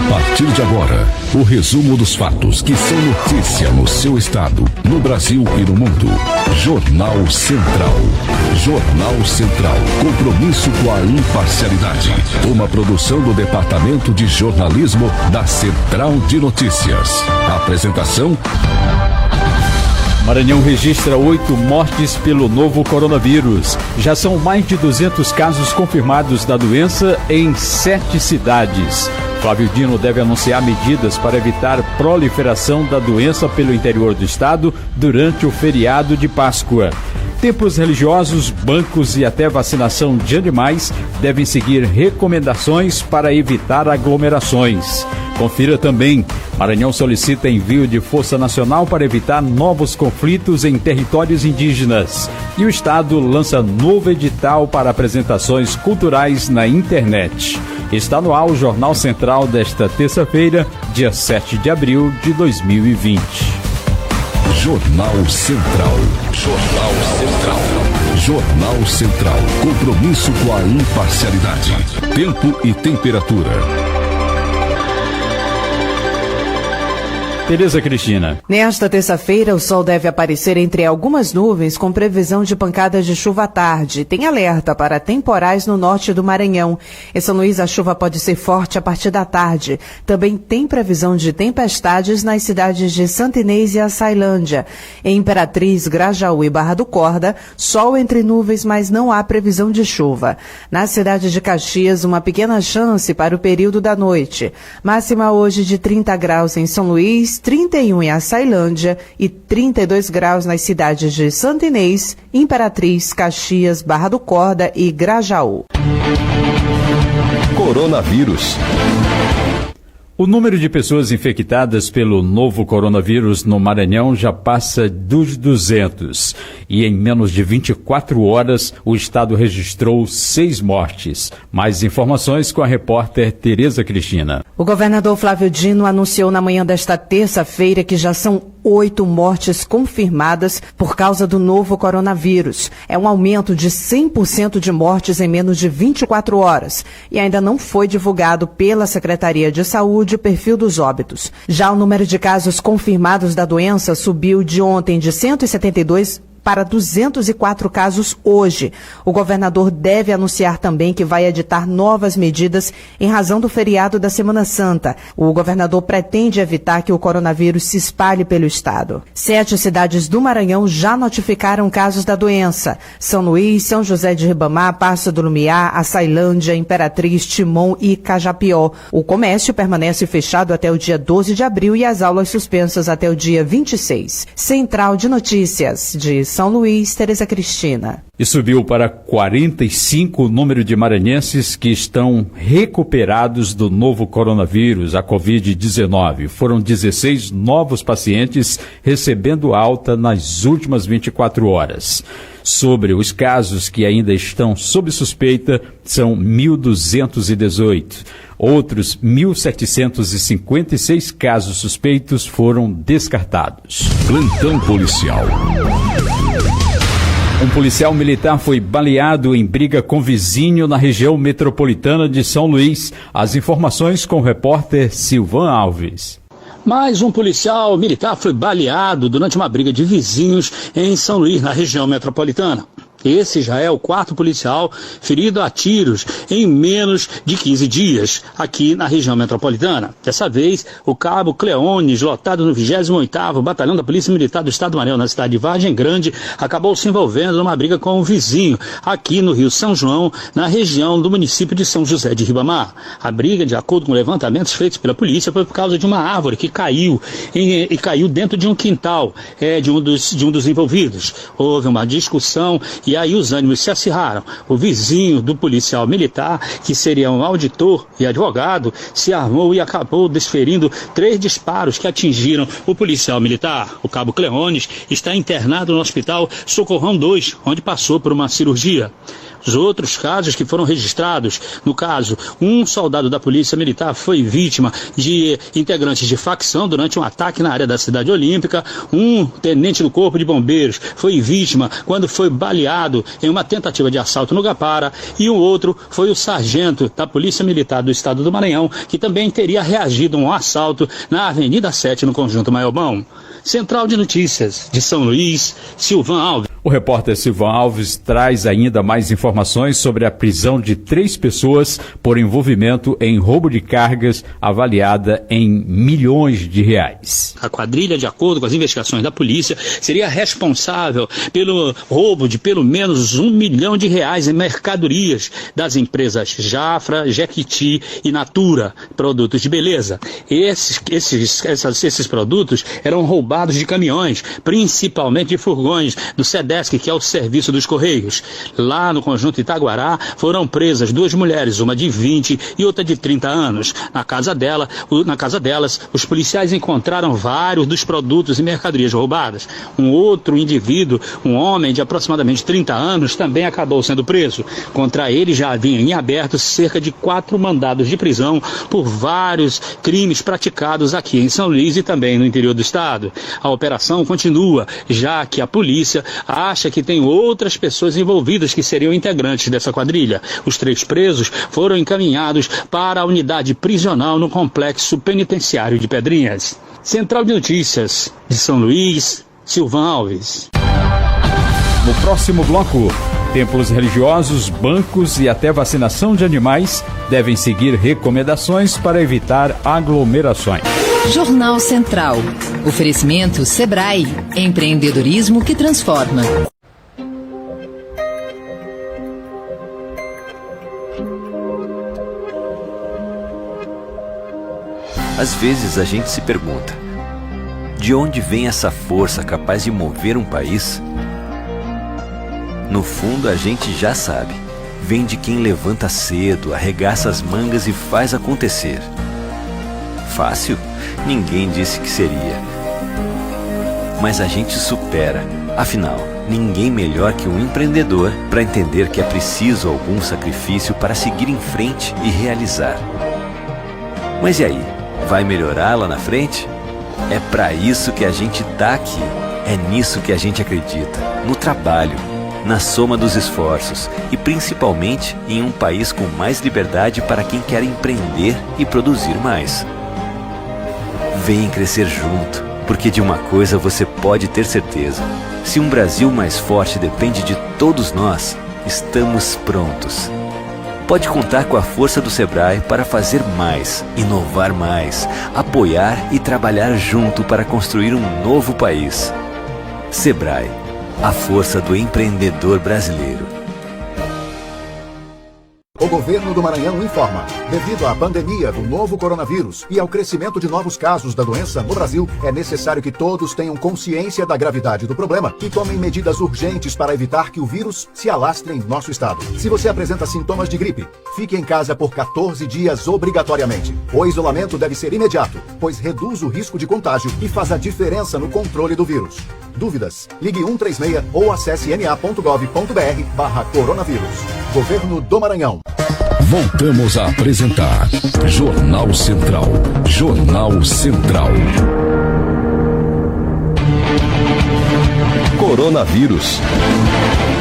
A partir de agora, o resumo dos fatos que são notícia no seu estado, no Brasil e no mundo. Jornal Central. Jornal Central. Compromisso com a imparcialidade. Uma produção do Departamento de Jornalismo da Central de Notícias. Apresentação: Maranhão registra 8 mortes pelo novo coronavírus. Já são mais de 200 casos confirmados da doença em 7 cidades. Flávio Dino deve anunciar medidas para evitar proliferação da doença pelo interior do estado durante o feriado de Páscoa. Templos religiosos, bancos e até vacinação de animais devem seguir recomendações para evitar aglomerações. Confira também: Maranhão solicita envio de Força Nacional para evitar novos conflitos em territórios indígenas. E o Estado lança novo edital para apresentações culturais na internet. Está no ar o Jornal Central desta terça-feira, dia 7 de abril de 2020. Jornal Central. Jornal Central. Jornal Central. Compromisso com a imparcialidade. Tempo e temperatura. Tereza Cristina. Nesta terça-feira, o sol deve aparecer entre algumas nuvens com previsão de pancadas de chuva à tarde. Tem alerta para temporais no norte do Maranhão. Em São Luís, a chuva pode ser forte a partir da tarde. Também tem previsão de tempestades nas cidades de Santa Inês e Açailândia. Em Imperatriz, Grajaú e Barra do Corda, sol entre nuvens, mas não há previsão de chuva. Na cidade de Caxias, uma pequena chance para o período da noite. Máxima hoje de 30 graus em São Luís, 31 em Açailândia e 32 graus nas cidades de Santa Inês, Imperatriz, Caxias, Barra do Corda e Grajaú. Coronavírus. O número de pessoas infectadas pelo novo coronavírus no Maranhão já passa dos 200. E em menos de 24 horas, o estado registrou 6 mortes. Mais informações com a repórter Tereza Cristina. O governador Flávio Dino anunciou na manhã desta terça-feira que já são 8 mortes confirmadas por causa do novo coronavírus. É um aumento de 100% de mortes em menos de 24 horas. E ainda não foi divulgado pela Secretaria de Saúde o perfil dos óbitos. Já o número de casos confirmados da doença subiu de ontem de 172 para 204 casos hoje. O governador deve anunciar também que vai editar novas medidas em razão do feriado da Semana Santa. O governador pretende evitar que o coronavírus se espalhe pelo estado. 7 cidades do Maranhão já notificaram casos da doença: São Luís, São José de Ribamar, Passo do Lumiar, Açailândia, Imperatriz, Timon e Cajapió. O comércio permanece fechado até o dia 12 de abril e as aulas suspensas até o dia 26. Central de Notícias de São Luís, Tereza Cristina. E subiu para 45 o número de maranhenses que estão recuperados do novo coronavírus, a Covid-19. Foram 16 novos pacientes recebendo alta nas últimas 24 horas. Sobre os casos que ainda estão sob suspeita, são 1.218. Outros 1.756 casos suspeitos foram descartados. Plantão policial. Um policial militar foi baleado em briga com vizinho na região metropolitana de São Luís. As informações com o repórter Silvan Alves. Mais um policial militar foi baleado durante uma briga de vizinhos em São Luís, na região metropolitana. Esse já é o 4º policial ferido a tiros em menos de 15 dias aqui na região metropolitana. Dessa vez, o cabo Cleones, lotado no 28º Batalhão da Polícia Militar do Estado do Maranhão, na cidade de Vargem Grande, acabou se envolvendo numa briga com um vizinho aqui no Rio São João, na região do município de São José de Ribamar. A briga, de acordo com levantamentos feitos pela polícia, foi por causa de uma árvore que caiu e caiu dentro de um quintal de um dos envolvidos. Houve uma discussão e aí os ânimos se acirraram. O vizinho do policial militar, que seria um auditor e advogado, se armou e acabou desferindo 3 disparos que atingiram o policial militar. O cabo Cleones está internado no hospital Socorrão 2, onde passou por uma cirurgia. Os outros casos que foram registrados, no caso, um soldado da Polícia Militar foi vítima de integrantes de facção durante um ataque na área da Cidade Olímpica, um tenente do Corpo de Bombeiros foi vítima quando foi baleado baleado em uma tentativa de assalto no Gapara, e o outro foi o sargento da Polícia Militar do Estado do Maranhão, que também teria reagido a um assalto na Avenida 7, no Conjunto Maiobão. Central de Notícias de São Luís, Silvan Alves. O repórter Silvan Alves traz ainda mais informações sobre a prisão de 3 pessoas por envolvimento em roubo de cargas avaliada em milhões de reais. A quadrilha, de acordo com as investigações da polícia, seria responsável pelo roubo de pelo menos R$1 milhão em mercadorias das empresas Jafra, Jequiti e Natura, produtos de beleza. Esses produtos eram roubados de caminhões, principalmente de furgões do SEDESC, que é o Serviço dos Correios. Lá no Conjunto Itaguará foram presas 2 mulheres, uma de 20 e outra de 30 anos. Na casa delas, os policiais encontraram vários dos produtos e mercadorias roubadas. Um outro indivíduo, um homem de aproximadamente 30 anos, também acabou sendo preso. Contra ele já haviam em aberto cerca de 4 mandados de prisão por vários crimes praticados aqui em São Luís e também no interior do estado. A operação continua, já que a polícia acha que tem outras pessoas envolvidas que seriam integrantes dessa quadrilha. Os 3 presos foram encaminhados para a unidade prisional no complexo penitenciário de Pedrinhas. Central de Notícias de São Luís, Silvan Alves. No próximo bloco, templos religiosos, bancos e até vacinação de animais devem seguir recomendações para evitar aglomerações. Jornal Central. Oferecimento Sebrae. Empreendedorismo que transforma. Às vezes a gente se pergunta: de onde vem essa força capaz de mover um país? No fundo, a gente já sabe. Vem de quem levanta cedo, arregaça as mangas e faz acontecer. Fácil? Ninguém disse que seria. Mas a gente supera. Afinal, ninguém melhor que um empreendedor para entender que é preciso algum sacrifício para seguir em frente e realizar. Mas e aí? Vai melhorar lá na frente? É para isso que a gente tá aqui. É nisso que a gente acredita. No trabalho, na soma dos esforços e principalmente em um país com mais liberdade para quem quer empreender e produzir mais. Vem crescer junto, porque de uma coisa você pode ter certeza: se um Brasil mais forte depende de todos nós, estamos prontos. Pode contar com a força do Sebrae para fazer mais, inovar mais, apoiar e trabalhar junto para construir um novo país. Sebrae, a força do empreendedor brasileiro. O governo do Maranhão informa: devido à pandemia do novo coronavírus e ao crescimento de novos casos da doença no Brasil, é necessário que todos tenham consciência da gravidade do problema e tomem medidas urgentes para evitar que o vírus se alastre em nosso estado. Se você apresenta sintomas de gripe, fique em casa por 14 dias obrigatoriamente. O isolamento deve ser imediato, pois reduz o risco de contágio e faz a diferença no controle do vírus. Dúvidas? Ligue 136 ou acesse ma.gov.br/coronavírus. Governo do Maranhão. Voltamos a apresentar Jornal Central. Jornal Central. Coronavírus.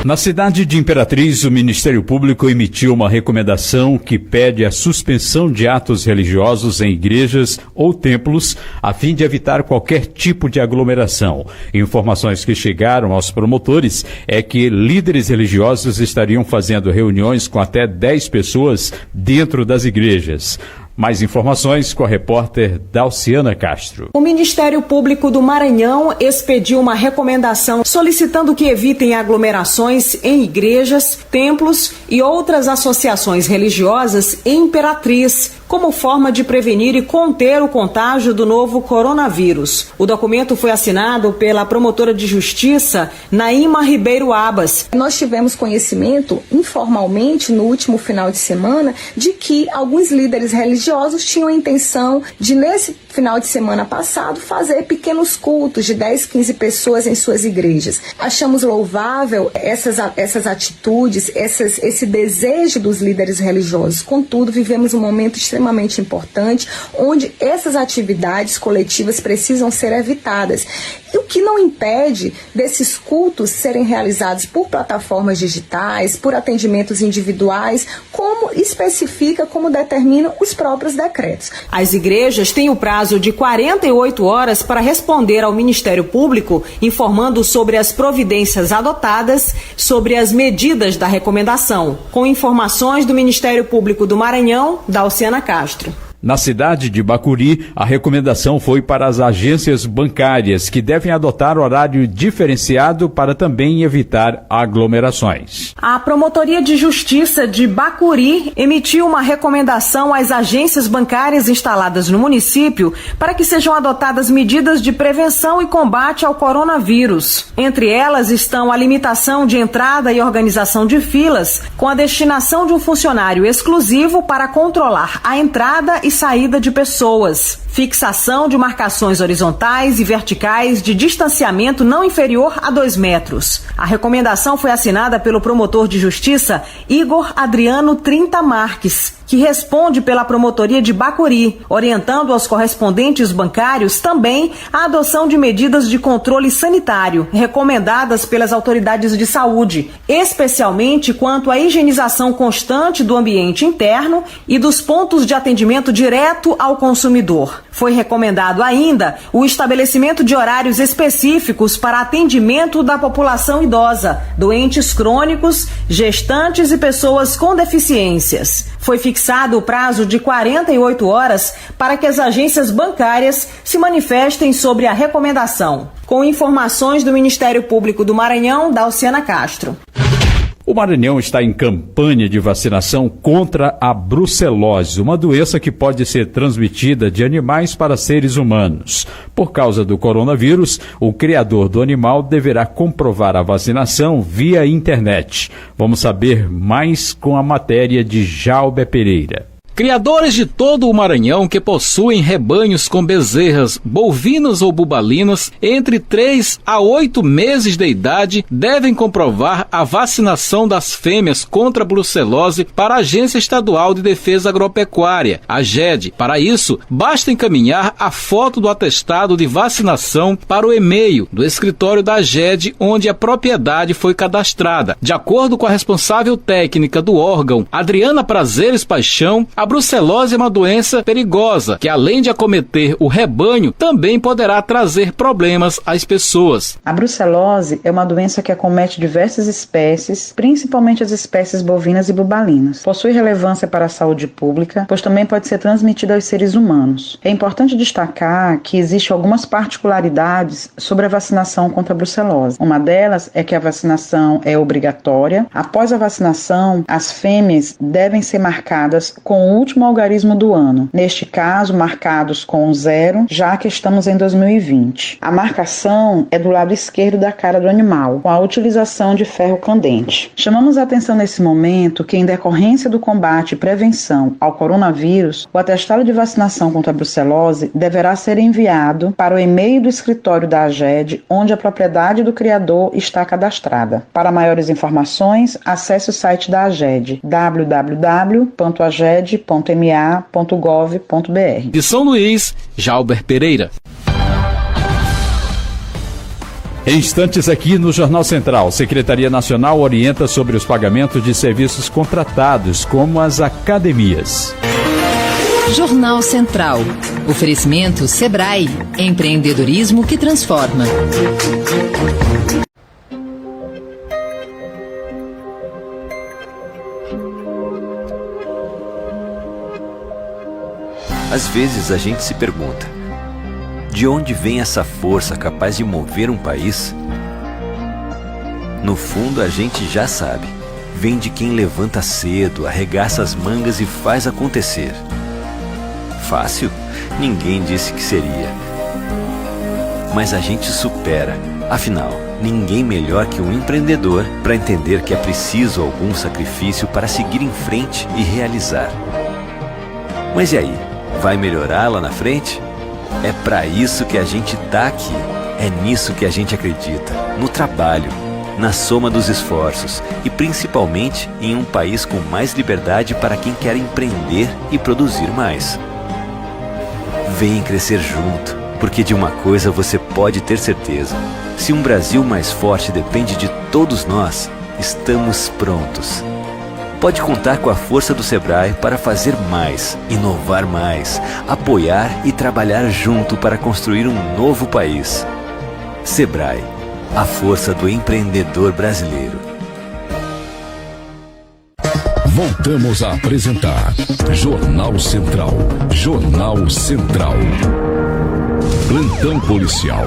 Na cidade de Imperatriz, o Ministério Público emitiu uma recomendação que pede a suspensão de atos religiosos em igrejas ou templos, a fim de evitar qualquer tipo de aglomeração. Informações que chegaram aos promotores é que líderes religiosos estariam fazendo reuniões com até 10 pessoas dentro das igrejas. Mais informações com a repórter Dalciana Castro. O Ministério Público do Maranhão expediu uma recomendação solicitando que evitem aglomerações em igrejas, templos e outras associações religiosas em Imperatriz, como forma de prevenir e conter o contágio do novo coronavírus. O documento foi assinado pela promotora de justiça, Naíma Ribeiro Abas. Nós tivemos conhecimento, informalmente, no último final de semana, de que alguns líderes religiosos tinham a intenção de, nesse final de semana passado, fazer pequenos cultos de 10, 15 pessoas em suas igrejas. Achamos louvável essas atitudes, esse desejo dos líderes religiosos. Contudo, vivemos um momento extremamente importante, onde essas atividades coletivas precisam ser evitadas. o que não impede desses cultos serem realizados por plataformas digitais, por atendimentos individuais, como especifica, como determinam os próprios decretos. As igrejas têm o prazo de 48 horas para responder ao Ministério Público, informando sobre as providências adotadas, sobre as medidas da recomendação. Com informações do Ministério Público do Maranhão, Dalciana Castro. Na cidade de Bacuri, a recomendação foi para as agências bancárias, que devem adotar horário diferenciado para também evitar aglomerações. A Promotoria de Justiça de Bacuri emitiu uma recomendação às agências bancárias instaladas no município para que sejam adotadas medidas de prevenção e combate ao coronavírus. Entre elas estão a limitação de entrada e organização de filas, com a destinação de um funcionário exclusivo para controlar a entrada e saída de pessoas, fixação de marcações horizontais e verticais de distanciamento não inferior a 2 metros. A recomendação foi assinada pelo promotor de justiça Igor Adriano Trinta Marques, que responde pela Promotoria de Bacuri, orientando aos correspondentes bancários também a adoção de medidas de controle sanitário recomendadas pelas autoridades de saúde, especialmente quanto à higienização constante do ambiente interno e dos pontos de atendimento direto ao consumidor. Foi recomendado ainda o estabelecimento de horários específicos para atendimento da população idosa, doentes crônicos, gestantes e pessoas com deficiências. Foi fixado o prazo de 48 horas para que as agências bancárias se manifestem sobre a recomendação. Com informações do Ministério Público do Maranhão, Dalciana Castro. O Maranhão está em campanha de vacinação contra a brucelose, uma doença que pode ser transmitida de animais para seres humanos. Por causa do coronavírus, o criador do animal deverá comprovar a vacinação via internet. Vamos saber mais com a matéria de Jalber Pereira. Criadores de todo o Maranhão que possuem rebanhos com bezerras bovinas ou bubalinas entre 3 a 8 meses de idade devem comprovar a vacinação das fêmeas contra a brucelose para a Agência Estadual de Defesa Agropecuária, a AGED. Para isso, basta encaminhar a foto do atestado de vacinação para o e-mail do escritório da AGED onde a propriedade foi cadastrada. De acordo com a responsável técnica do órgão, Adriana Prazeres Paixão, a brucelose é uma doença perigosa, que além de acometer o rebanho, também poderá trazer problemas às pessoas. A brucelose é uma doença que acomete diversas espécies, principalmente as espécies bovinas e bubalinas. Possui relevância para a saúde pública, pois também pode ser transmitida aos seres humanos. É importante destacar que existem algumas particularidades sobre a vacinação contra a brucelose. Uma delas é que a vacinação é obrigatória. Após a vacinação, as fêmeas devem ser marcadas com o último algarismo do ano, neste caso marcados com 0, já que estamos em 2020. A marcação é do lado esquerdo da cara do animal, com a utilização de ferro candente. Chamamos a atenção nesse momento que, em decorrência do combate e prevenção ao coronavírus, o atestado de vacinação contra a brucelose deverá ser enviado para o e-mail do escritório da AGED, onde a propriedade do criador está cadastrada. Para maiores informações, acesse o site da AGED, www.aged.ma.gov.br. De São Luís, Jalber Pereira. Em instantes aqui no Jornal Central, Secretaria Nacional orienta sobre os pagamentos de serviços contratados, como as academias. Jornal Central. Oferecimento Sebrae. Empreendedorismo que transforma. Às vezes a gente se pergunta, de onde vem essa força capaz de mover um país? No fundo a gente já sabe, vem de quem levanta cedo, arregaça as mangas e faz acontecer. Fácil? Ninguém disse que seria. Mas a gente supera, afinal, ninguém melhor que um empreendedor para entender que é preciso algum sacrifício para seguir em frente e realizar. Mas e aí? Vai melhorar lá na frente? É para isso que a gente tá aqui. É nisso que a gente acredita. No trabalho, na soma dos esforços e principalmente em um país com mais liberdade para quem quer empreender e produzir mais. Vem crescer junto. Porque de uma coisa você pode ter certeza: se um Brasil mais forte depende de todos nós, estamos prontos. Pode contar com a força do Sebrae para fazer mais, inovar mais, apoiar e trabalhar junto para construir um novo país. Sebrae, a força do empreendedor brasileiro. Voltamos a apresentar Jornal Central. Jornal Central. Plantão policial.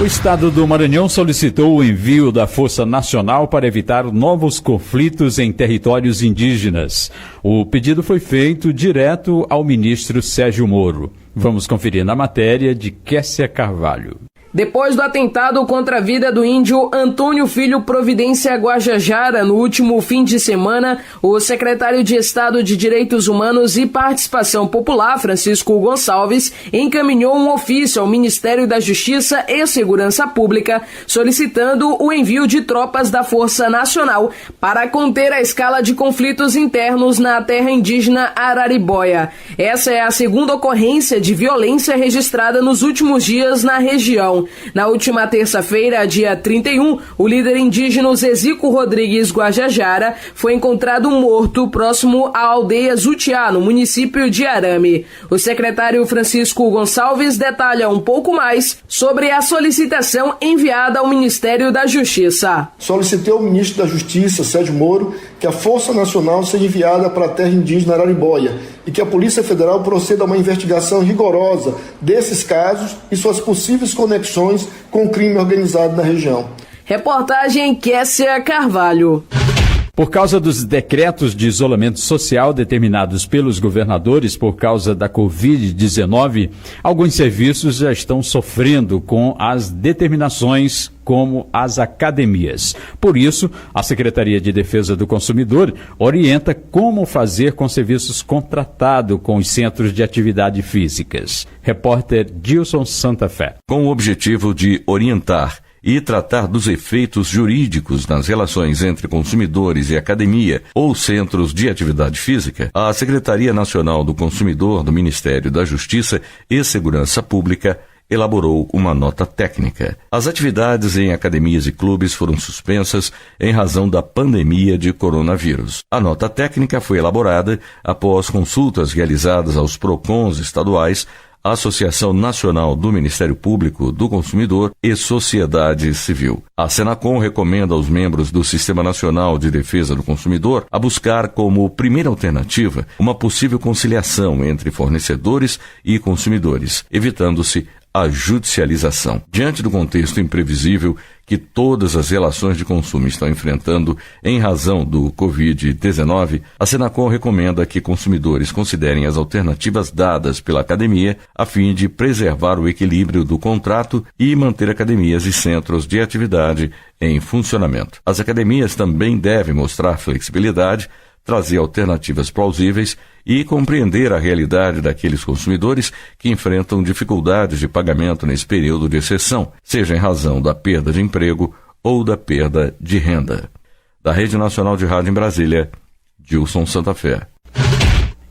O estado do Maranhão solicitou o envio da Força Nacional para evitar novos conflitos em territórios indígenas. O pedido foi feito direto ao ministro Sérgio Moro. Vamos conferir na matéria de Kessia Carvalho. Depois do atentado contra a vida do índio Antônio Filho Providência Guajajara no último fim de semana, o secretário de Estado de Direitos Humanos e Participação Popular, Francisco Gonçalves, encaminhou um ofício ao Ministério da Justiça e Segurança Pública solicitando o envio de tropas da Força Nacional para conter a escala de conflitos internos na terra indígena Araribóia. Essa é a segunda ocorrência de violência registrada nos últimos dias na região. Na última terça-feira, dia 31, o líder indígena Zezico Rodrigues Guajajara foi encontrado morto próximo à aldeia Zutiá, no município de Arame. O secretário Francisco Gonçalves detalha um pouco mais sobre a solicitação enviada ao Ministério da Justiça. Solicitei ao ministro da Justiça, Sérgio Moro, que a Força Nacional seja enviada para a terra indígena Araribóia e que a Polícia Federal proceda a uma investigação rigorosa desses casos e suas possíveis conexões com o crime organizado na região. Reportagem Kessia Carvalho. Por causa dos decretos de isolamento social determinados pelos governadores por causa da Covid-19, alguns serviços já estão sofrendo com as determinações como as academias. Por isso, a Secretaria de Defesa do Consumidor orienta como fazer com serviços contratados com os centros de atividade físicas. Repórter Dilson Santa Fé. Com o objetivo de orientar e tratar dos efeitos jurídicos nas relações entre consumidores e academia ou centros de atividade física, a Secretaria Nacional do Consumidor do Ministério da Justiça e Segurança Pública elaborou uma nota técnica. As atividades em academias e clubes foram suspensas em razão da pandemia de coronavírus. A nota técnica foi elaborada após consultas realizadas aos PROCONs estaduais, Associação Nacional do Ministério Público do Consumidor e Sociedade Civil. A Senacom recomenda aos membros do Sistema Nacional de Defesa do Consumidor a buscar como primeira alternativa uma possível conciliação entre fornecedores e consumidores, evitando-se a judicialização. Diante do contexto imprevisível que todas as relações de consumo estão enfrentando em razão do Covid-19, a Senacom recomenda que consumidores considerem as alternativas dadas pela academia a fim de preservar o equilíbrio do contrato e manter academias e centros de atividade em funcionamento. As academias também devem mostrar flexibilidade, trazer alternativas plausíveis e compreender a realidade daqueles consumidores que enfrentam dificuldades de pagamento nesse período de exceção, seja em razão da perda de emprego ou da perda de renda. Da Rede Nacional de Rádio em Brasília, Dilson Santa Fé.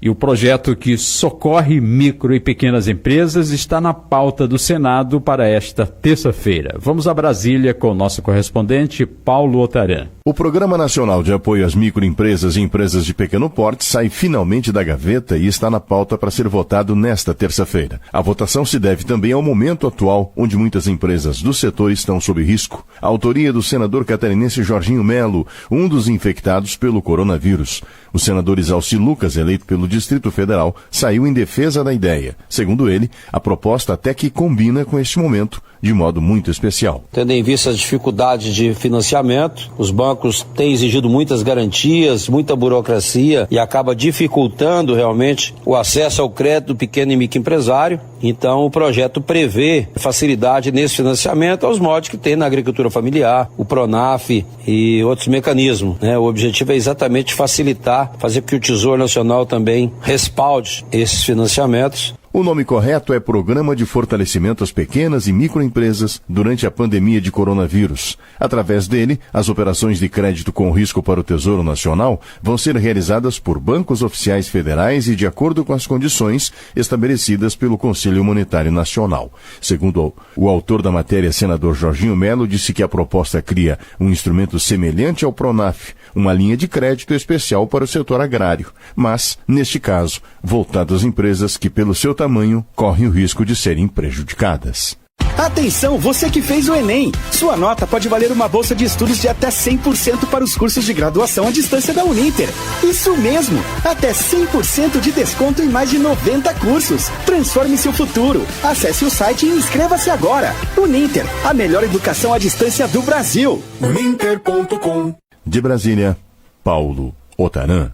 E o projeto que socorre micro e pequenas empresas está na pauta do Senado para esta terça-feira. Vamos a Brasília com o nosso correspondente Paulo Otaran. O Programa Nacional de Apoio às Microempresas e Empresas de Pequeno Porte sai finalmente da gaveta e está na pauta para ser votado nesta terça-feira. A votação se deve também ao momento atual, onde muitas empresas do setor estão sob risco. A autoria do senador catarinense Jorginho Melo, um dos infectados pelo coronavírus. O senador Isalci Lucas, eleito pelo Distrito Federal, saiu em defesa da ideia. Segundo ele, a proposta até que combina com este momento, de modo muito especial. Tendo em vista as dificuldades de financiamento, os bancos têm exigido muitas garantias, muita burocracia e acaba dificultando realmente o acesso ao crédito do pequeno e microempresário. Então o projeto prevê facilidade nesse financiamento aos moldes que tem na agricultura familiar, o Pronaf e outros mecanismos, né? O objetivo é exatamente facilitar, fazer com que o Tesouro Nacional também respalde esses financiamentos. O nome correto é Programa de Fortalecimento às Pequenas e Microempresas durante a pandemia de coronavírus. Através dele, as operações de crédito com risco para o Tesouro Nacional vão ser realizadas por bancos oficiais federais e de acordo com as condições estabelecidas pelo Conselho Monetário Nacional. Segundo o autor da matéria, senador Jorginho Melo, disse que a proposta cria um instrumento semelhante ao Pronaf, uma linha de crédito especial para o setor agrário, mas, neste caso, voltado às empresas que, pelo seu tamanho, correm o risco de serem prejudicadas. Atenção, você que fez o Enem! Sua nota pode valer uma bolsa de estudos de até 100% para os cursos de graduação à distância da Uninter. Isso mesmo! Até 100% de desconto em mais de 90 cursos. Transforme seu futuro. Acesse o site e inscreva-se agora. Uninter, a melhor educação à distância do Brasil. Uninter.com. De Brasília, Paulo Otaran.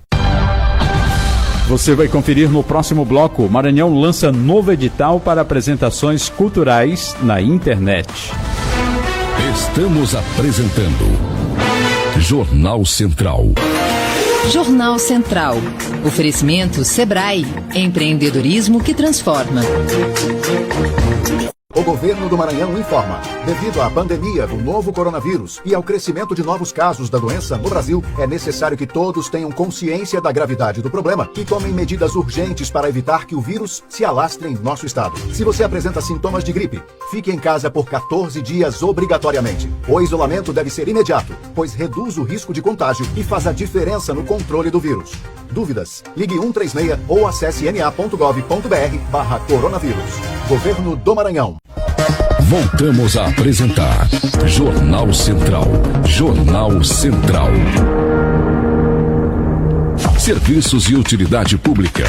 Você vai conferir no próximo bloco. Maranhão lança novo edital para apresentações culturais na internet. Estamos apresentando Jornal Central. Jornal Central. Oferecimento Sebrae. Empreendedorismo que transforma. O governo do Maranhão informa. Devido à pandemia do novo coronavírus e ao crescimento de novos casos da doença no Brasil, é necessário que todos tenham consciência da gravidade do problema e tomem medidas urgentes para evitar que o vírus se alastre em nosso estado. Se você apresenta sintomas de gripe, fique em casa por 14 dias obrigatoriamente. O isolamento deve ser imediato, pois reduz o risco de contágio e faz a diferença no controle do vírus. Dúvidas? Ligue 136 ou acesse na.gov.br/coronavírus. Governo do Maranhão. Voltamos a apresentar Jornal Central. Jornal Central. Serviços e utilidade pública.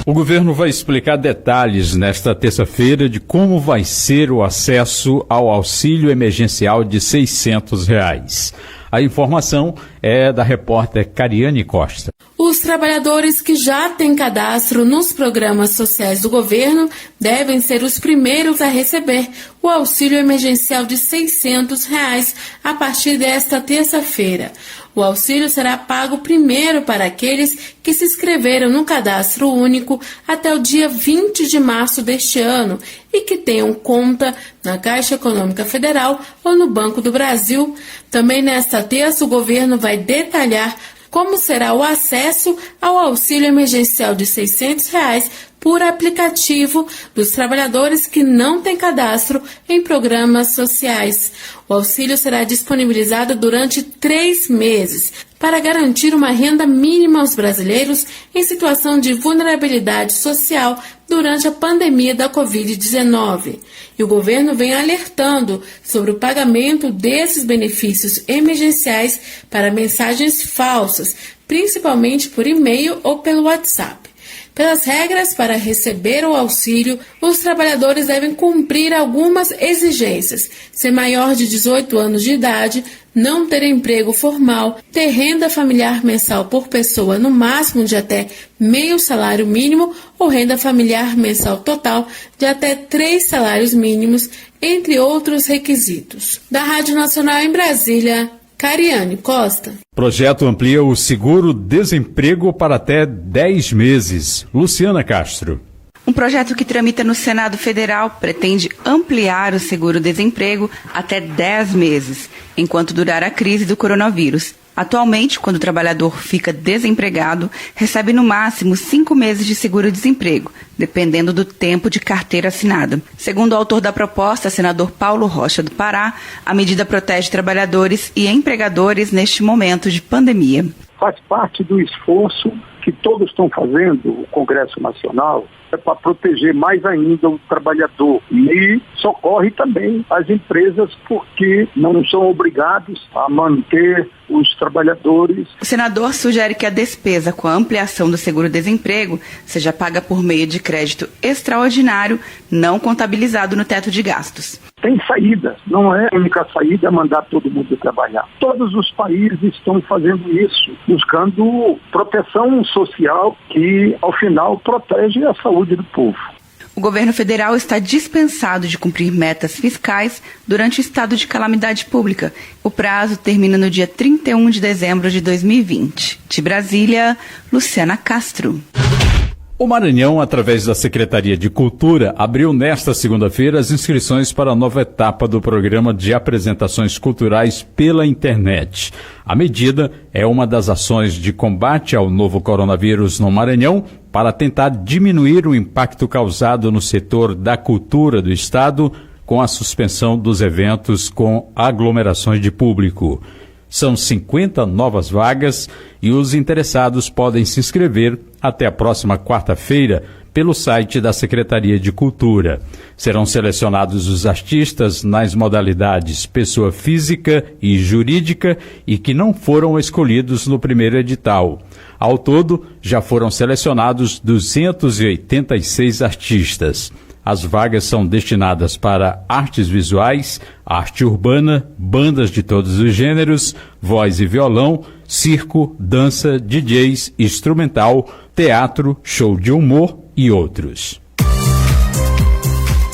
O governo vai explicar detalhes nesta terça-feira de como vai ser o acesso ao auxílio emergencial de R$600. A informação é da repórter Cariane Costa. Os trabalhadores que já têm cadastro nos programas sociais do governo devem ser os primeiros a receber o auxílio emergencial de R$600 a partir desta terça-feira. O auxílio será pago primeiro para aqueles que se inscreveram no cadastro único até o dia 20 de março deste ano e que tenham conta na Caixa Econômica Federal ou no Banco do Brasil. Também nesta terça, o governo vai detalhar como será o acesso ao auxílio emergencial de R$600 por aplicativo dos trabalhadores que não têm cadastro em programas sociais. O auxílio será disponibilizado durante 3 meses para garantir uma renda mínima aos brasileiros em situação de vulnerabilidade social durante a pandemia da Covid-19. E o governo vem alertando sobre o pagamento desses benefícios emergenciais para mensagens falsas, principalmente por e-mail ou pelo WhatsApp. Pelas regras para receber o auxílio, os trabalhadores devem cumprir algumas exigências: ser maior de 18 anos de idade, não ter emprego formal, ter renda familiar mensal por pessoa no máximo de até meio salário mínimo ou renda familiar mensal total de até 3 salários mínimos, entre outros requisitos. Da Rádio Nacional em Brasília, Cariane Costa. Projeto amplia o seguro-desemprego para até 10 meses. Luciana Castro. Um projeto que tramita no Senado Federal pretende ampliar o seguro-desemprego até 10 meses, enquanto durar a crise do coronavírus. Atualmente, quando o trabalhador fica desempregado, recebe no máximo 5 meses de seguro-desemprego, dependendo do tempo de carteira assinada. Segundo o autor da proposta, senador Paulo Rocha do Pará, a medida protege trabalhadores e empregadores neste momento de pandemia. Faz parte do esforço que todos estão fazendo, o Congresso Nacional, para proteger mais ainda o trabalhador. E socorre também as empresas, porque não são obrigados a manter os trabalhadores. O senador sugere que a despesa com a ampliação do seguro-desemprego seja paga por meio de crédito extraordinário, não contabilizado no teto de gastos. Tem saída, não é a única saída mandar todo mundo trabalhar. Todos os países estão fazendo isso, buscando proteção social que, ao final, protege a saúde do povo. O governo federal está dispensado de cumprir metas fiscais durante o estado de calamidade pública. O prazo termina no dia 31 de dezembro de 2020. De Brasília, Luciana Castro. O Maranhão, através da Secretaria de Cultura, abriu nesta segunda-feira as inscrições para a nova etapa do programa de apresentações culturais pela internet. A medida é uma das ações de combate ao novo coronavírus no Maranhão para tentar diminuir o impacto causado no setor da cultura do estado com a suspensão dos eventos com aglomerações de público. São 50 novas vagas e os interessados podem se inscrever até a próxima quarta-feira pelo site da Secretaria de Cultura. Serão selecionados os artistas nas modalidades pessoa física e jurídica e que não foram escolhidos no primeiro edital. Ao todo, já foram selecionados 286 artistas. As vagas são destinadas para artes visuais, arte urbana, bandas de todos os gêneros, voz e violão, circo, dança, DJs, instrumental, teatro, show de humor e outros.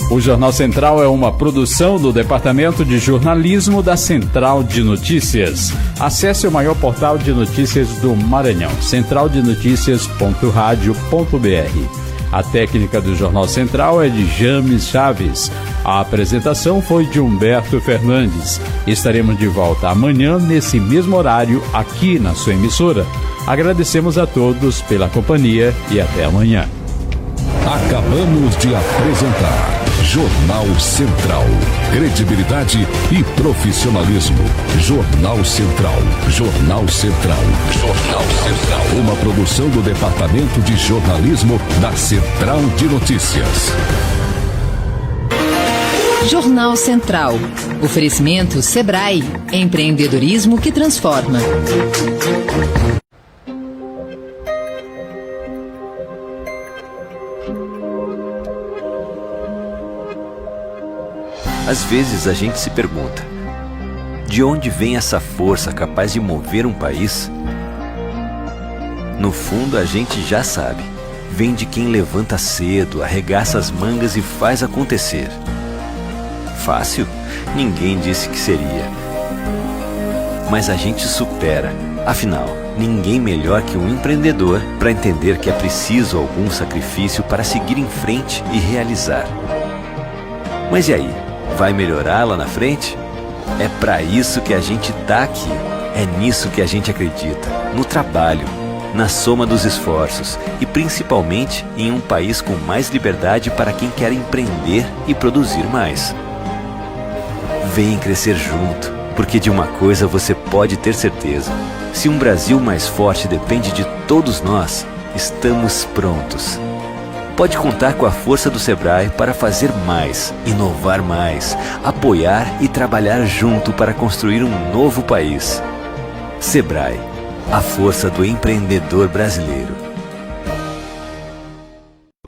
O Jornal Central é uma produção do Departamento de Jornalismo da Central de Notícias. Acesse o maior portal de notícias do Maranhão, centraldenoticias.radio.br. A técnica do Jornal Central é de James Chaves. A apresentação foi de Humberto Fernandes. Estaremos de volta amanhã, nesse mesmo horário, aqui na sua emissora. Agradecemos a todos pela companhia e até amanhã. Acabamos de apresentar Jornal Central. Credibilidade e profissionalismo. Jornal Central. Jornal Central. Jornal Central. Uma produção do Departamento de Jornalismo da Central de Notícias. Jornal Central. Oferecimento Sebrae. Empreendedorismo que transforma. Às vezes a gente se pergunta: de onde vem essa força capaz de mover um país? No fundo, a gente já sabe. Vem de quem levanta cedo, arregaça as mangas e faz acontecer. Fácil? Ninguém disse que seria. Mas a gente supera. Afinal, ninguém melhor que um empreendedor para entender que é preciso algum sacrifício para seguir em frente e realizar. Mas e aí? Vai melhorar lá na frente? É para isso que a gente tá aqui. É nisso que a gente acredita. No trabalho, na soma dos esforços e principalmente em um país com mais liberdade para quem quer empreender e produzir mais. Vem crescer junto, porque de uma coisa você pode ter certeza. Se um Brasil mais forte depende de todos nós, estamos prontos. Pode contar com a força do Sebrae para fazer mais, inovar mais, apoiar e trabalhar junto para construir um novo país. Sebrae, a força do empreendedor brasileiro.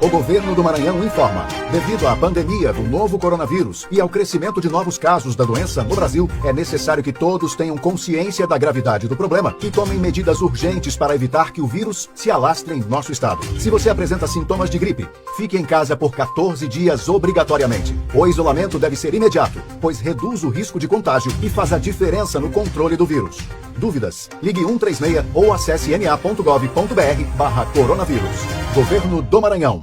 O governo do Maranhão informa. Devido à pandemia do novo coronavírus e ao crescimento de novos casos da doença no Brasil, é necessário que todos tenham consciência da gravidade do problema e tomem medidas urgentes para evitar que o vírus se alastre em nosso estado. Se você apresenta sintomas de gripe, fique em casa por 14 dias obrigatoriamente. O isolamento deve ser imediato, pois reduz o risco de contágio e faz a diferença no controle do vírus. Dúvidas? Ligue 136 ou acesse ma.gov.br/coronavírus. Governo do Maranhão.